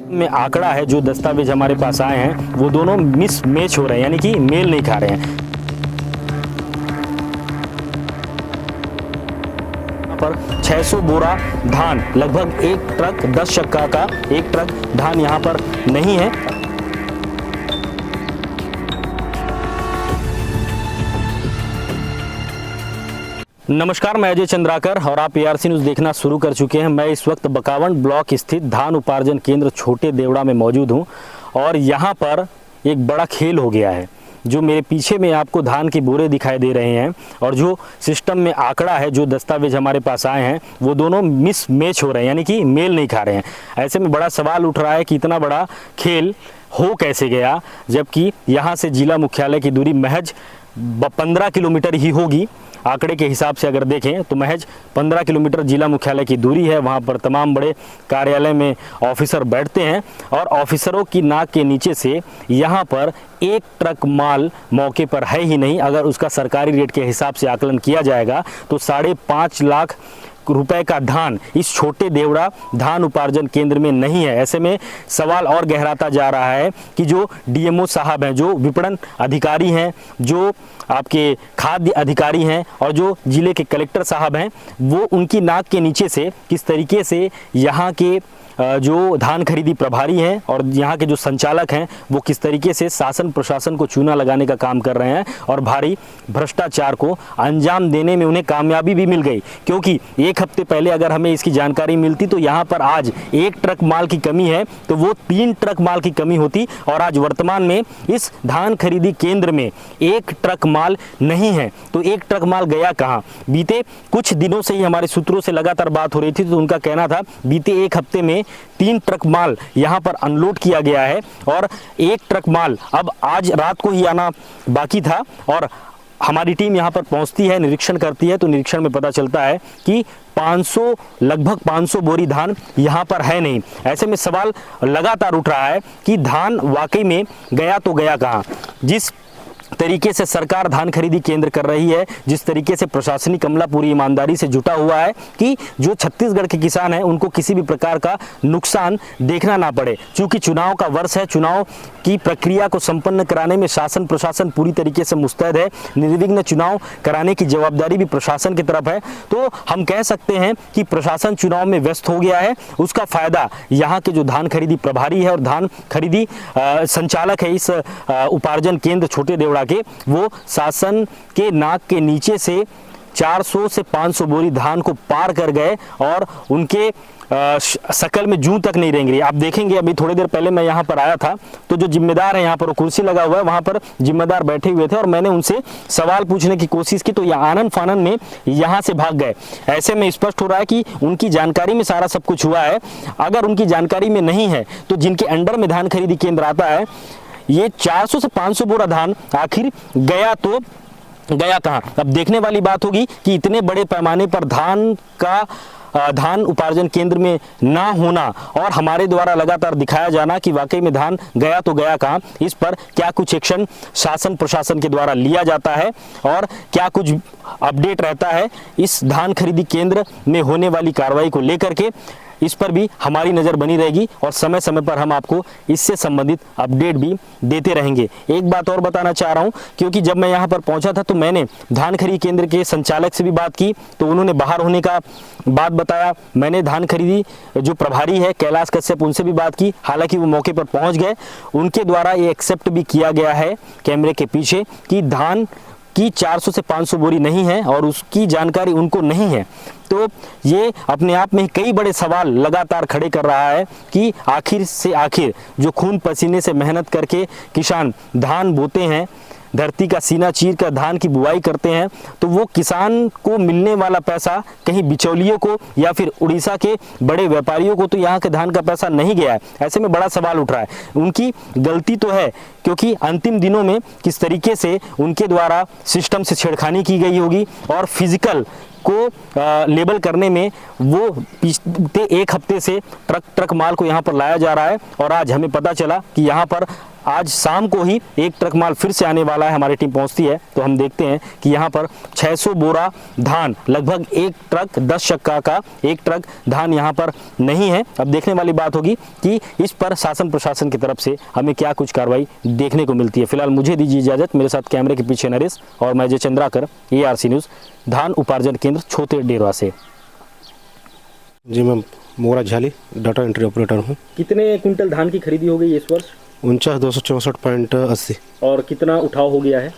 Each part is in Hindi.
में आंकड़ा है, जो दस्तावेज हमारे पास आए हैं वो दोनों मिस मैच हो रहे हैं, यानी कि मेल नहीं खा रहे हैं। पर 600 बोरा धान, लगभग एक ट्रक 10 चक्का का एक ट्रक धान यहाँ पर नहीं है। नमस्कार, मैं अजय चंद्राकर और आप ARC न्यूज़ देखना शुरू कर चुके हैं। मैं इस वक्त बकावंड ब्लॉक स्थित धान उपार्जन केंद्र छोटे देवड़ा में मौजूद हूं और यहां पर एक बड़ा खेल हो गया है। जो मेरे पीछे में आपको धान के बोरे दिखाई दे रहे हैं और जो सिस्टम में आंकड़ा है, जो दस्तावेज हमारे पास आए हैं वो दोनों मिस मैच हो रहे हैं, यानी कि मेल नहीं खा रहे हैं। ऐसे में बड़ा सवाल उठ रहा है कि इतना बड़ा खेल हो कैसे गया, जबकि यहाँ से जिला मुख्यालय की दूरी महज 15 किलोमीटर ही होगी। आंकड़े के हिसाब से अगर देखें तो महज 15 किलोमीटर जिला मुख्यालय की दूरी है। वहाँ पर तमाम बड़े कार्यालय में ऑफिसर बैठते हैं और ऑफिसरों की नाक के नीचे से यहाँ पर एक ट्रक माल मौके पर है ही नहीं। अगर उसका सरकारी रेट के हिसाब से आकलन किया जाएगा तो 5.5 लाख रुपए का धान इस छोटे देवड़ा धान उपार्जन केंद्र में नहीं है। ऐसे में सवाल और गहराता जा रहा है कि जो DMO साहब हैं, जो विपणन अधिकारी हैं, जो आपके खाद्य अधिकारी हैं और जो जिले के कलेक्टर साहब हैं, वो उनकी नाक के नीचे से किस तरीके से यहाँ के जो धान खरीदी प्रभारी हैं और यहाँ के जो संचालक हैं वो किस तरीके से शासन प्रशासन को चूना लगाने का काम कर रहे हैं और भारी भ्रष्टाचार को अंजाम देने में उन्हें कामयाबी भी मिल गई। क्योंकि एक हफ्ते पहले अगर हमें इसकी जानकारी मिलती तो यहाँ पर आज एक ट्रक माल की कमी है तो वो 3 ट्रक माल की कमी होती और आज वर्तमान में इस धान खरीदी केंद्र में एक ट्रक माल नहीं है। तो एक ट्रक माल गया कहाँ? बीते कुछ दिनों से ही हमारे सूत्रों से लगातार बात हो रही थी तो उनका कहना था बीते एक हफ्ते में 3 ट्रक माल यहाँ पर अनलोड किया गया है और एक ट्रक माल अब आज रात को ही आना बाकी था। और हमारी टीम यहाँ पर पहुँचती है, निरीक्षण करती है तो निरीक्षण में पता चलता है कि लगभग 500 बोरी धान यहाँ पर है नहीं। ऐसे में सवाल लगातार उठ रहा है कि धान वाकई में गया तो गया कहाँ? जिस तरीके से सरकार धान खरीदी केंद्र कर रही है, जिस तरीके से प्रशासनिक अमला पूरी ईमानदारी से जुटा हुआ है कि जो छत्तीसगढ़ के किसान हैं उनको किसी भी प्रकार का नुकसान देखना ना पड़े। क्योंकि चुनाव का वर्ष है, चुनाव की प्रक्रिया को संपन्न कराने में शासन प्रशासन पूरी तरीके से मुस्तैद है। निर्विघ्न चुनाव कराने की जवाबदारी भी प्रशासन की तरफ है। तो हम कह सकते हैं कि प्रशासन चुनाव में व्यस्त हो गया है। उसका फायदा यहाँ के जो धान खरीदी प्रभारी है और धान खरीदी संचालक है इस उपार्जन केंद्र छोटे देवड़ा के, वो शासन के नाक के नीचे से 400 से 500 बोरी धान को पार कर गए और उनके शकल में जूं तक नहीं रेंग रही। आप देखेंगे अभी थोड़ी देर पहले मैं यहाँ पर आया था तो जो जिम्मेदार है यहाँ पर वो कुर्सी लगा हुआ है, वहाँ पर जिम्मेदार बैठे हुए थे और मैंने उनसे सवाल पूछने की कोशिश की तो ये आनन फानन में यहाँ से भाग गए। ऐसे में स्पष्ट हो रहा है कि उनकी जानकारी में सारा सब कुछ हुआ है। अगर उनकी जानकारी में नहीं है तो जिनके अंडर में धान खरीदी केंद्र आता है, ये 400 से 500 बोरा धान आखिर गया तो गया कहाँ? अब देखने वाली बात होगी कि इतने बड़े पैमाने पर धान उपार्जन केंद्र में ना होना और हमारे द्वारा लगातार दिखाया जाना कि वाकई में धान गया तो गया कहाँ, इस पर क्या कुछ एक्शन शासन प्रशासन के द्वारा लिया जाता है और क्या कुछ अपडेट रहता है इस धान खरीदी केंद्र में होने वाली कार्रवाई को लेकर के, इस पर भी हमारी नज़र बनी रहेगी और समय समय पर हम आपको इससे संबंधित अपडेट भी देते रहेंगे। एक बात और बताना चाह रहा हूं, क्योंकि जब मैं यहां पर पहुंचा था तो मैंने धान खरीदी केंद्र के संचालक से भी बात की तो उन्होंने बाहर होने का बात बताया। मैंने धान खरीदी जो प्रभारी है कैलाश कश्यप, उनसे भी बात की, हालांकि वो मौके पर पहुँच गए। उनके द्वारा ये एक्सेप्ट भी किया गया है कैमरे के पीछे कि धान की 400 से 500 बोरी नहीं है और उसकी जानकारी उनको नहीं है। तो ये अपने आप में कई बड़े सवाल लगातार खड़े कर रहा है कि आखिर से आखिर जो खून पसीने से मेहनत करके किसान धान बोते हैं, धरती का सीना चीर कर धान की बुआई करते हैं, तो वो किसान को मिलने वाला पैसा कहीं बिचौलियों को या फिर उड़ीसा के बड़े व्यापारियों को तो यहाँ के धान का पैसा नहीं गया है। ऐसे में बड़ा सवाल उठ रहा है। उनकी गलती तो है क्योंकि अंतिम दिनों में किस तरीके से उनके द्वारा सिस्टम से छेड़खानी की गई होगी और फिजिकल को लेबल करने में वो पिछले एक हफ्ते से ट्रक माल को यहाँ पर लाया जा रहा है और आज हमें पता चला कि यहाँ पर आज शाम को ही एक ट्रक माल फिर से आने वाला है। हमारी टीम पहुंचती है तो हम देखते हैं कि यहाँ पर 600 बोरा धान, लगभग एक ट्रक 10 चक्का का एक ट्रक धान यहाँ पर नहीं है। अब देखने वाली बात होगी कि इस पर शासन प्रशासन की तरफ से हमें क्या कुछ कार्रवाई देखने को मिलती है। फिलहाल मुझे दीजिए इजाजत, मेरे साथ कैमरे के पीछे नरेश और मैं अजय चंद्राकर, ARC न्यूज़, धान उपार्जन केंद्र छोटे डेरवा से। जी मैं मोरा झाली डाटा एंट्री ऑपरेटर हूँ। कितने कुंटल धान की खरीदी हो गई इस वर्ष? 49,264.80। और कितना उठाव हो गया है?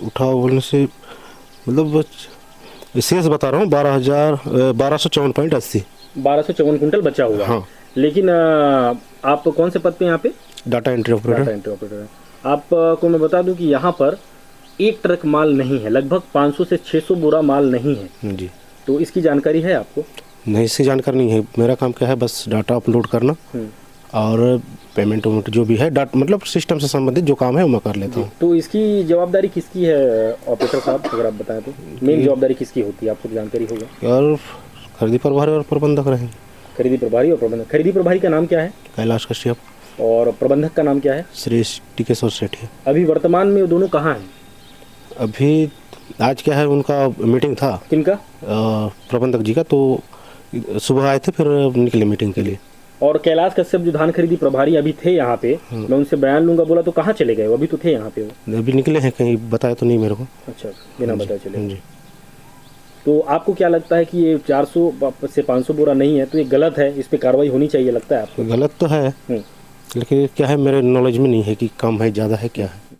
उठाव बोलने से मतलब शेष बता रहा हूँ 1254.80। 1254 कुंटल बचा हुआ है। हाँ। लेकिन आप कौन से पद पे यहाँ पे? Data entry operator. Data entry operator. आपको मैं बता दूं कि यहाँ पर एक ट्रक माल नहीं है, लगभग 500 से 600 बोरा माल नहीं है। जी। तो इसकी जानकारी है आपको? नहीं, इसकी जानकारी नहीं है। मेरा काम क्या है, बस डाटा अपलोड करना और पेमेंट वेमेंट जो भी है मतलब सिस्टम से संबंधित जो काम है वो मैं कर लेता हूँ। तो इसकी जवाबदारी किसकी है ऑपरेटर साहब, अगर आप बताएं तो? मेन जवाबदारी किसकी होती है, आपको जानकारी होगा? और खरीदी प्रभारी और प्रबंधक रहेंगे। खरीदी प्रभारी और प्रबंधक। खरीदी प्रभारी का नाम क्या है? कैलाश कश्यप। और प्रबंधक का नाम क्या है? श्री टिकेश्वर सेठी। अभी वर्तमान में वो दोनों कहाँ हैं? अभी आज क्या है, उनका मीटिंग था। किनका? प्रबंधक जी का। तो सुबह आए थे, फिर निकले मीटिंग के लिए। और कैलाश कश्यप जो धान खरीदी प्रभारी अभी थे यहाँ पे, मैं उनसे बयान लूंगा बोला तो कहाँ चले गए? अभी तो थे यहाँ पे वो। अभी निकले हैं, कहीं बताया तो नहीं मेरे को। अच्छा, बिना बताए चले। जी। तो आपको क्या लगता है कि ये 400 से 500 बोरा नहीं है तो ये गलत है, इस पे कार्रवाई होनी चाहिए, लगता है आपको? गलत तो है, लेकिन क्या है, मेरे नॉलेज में नहीं है कि कम है ज़्यादा है क्या है।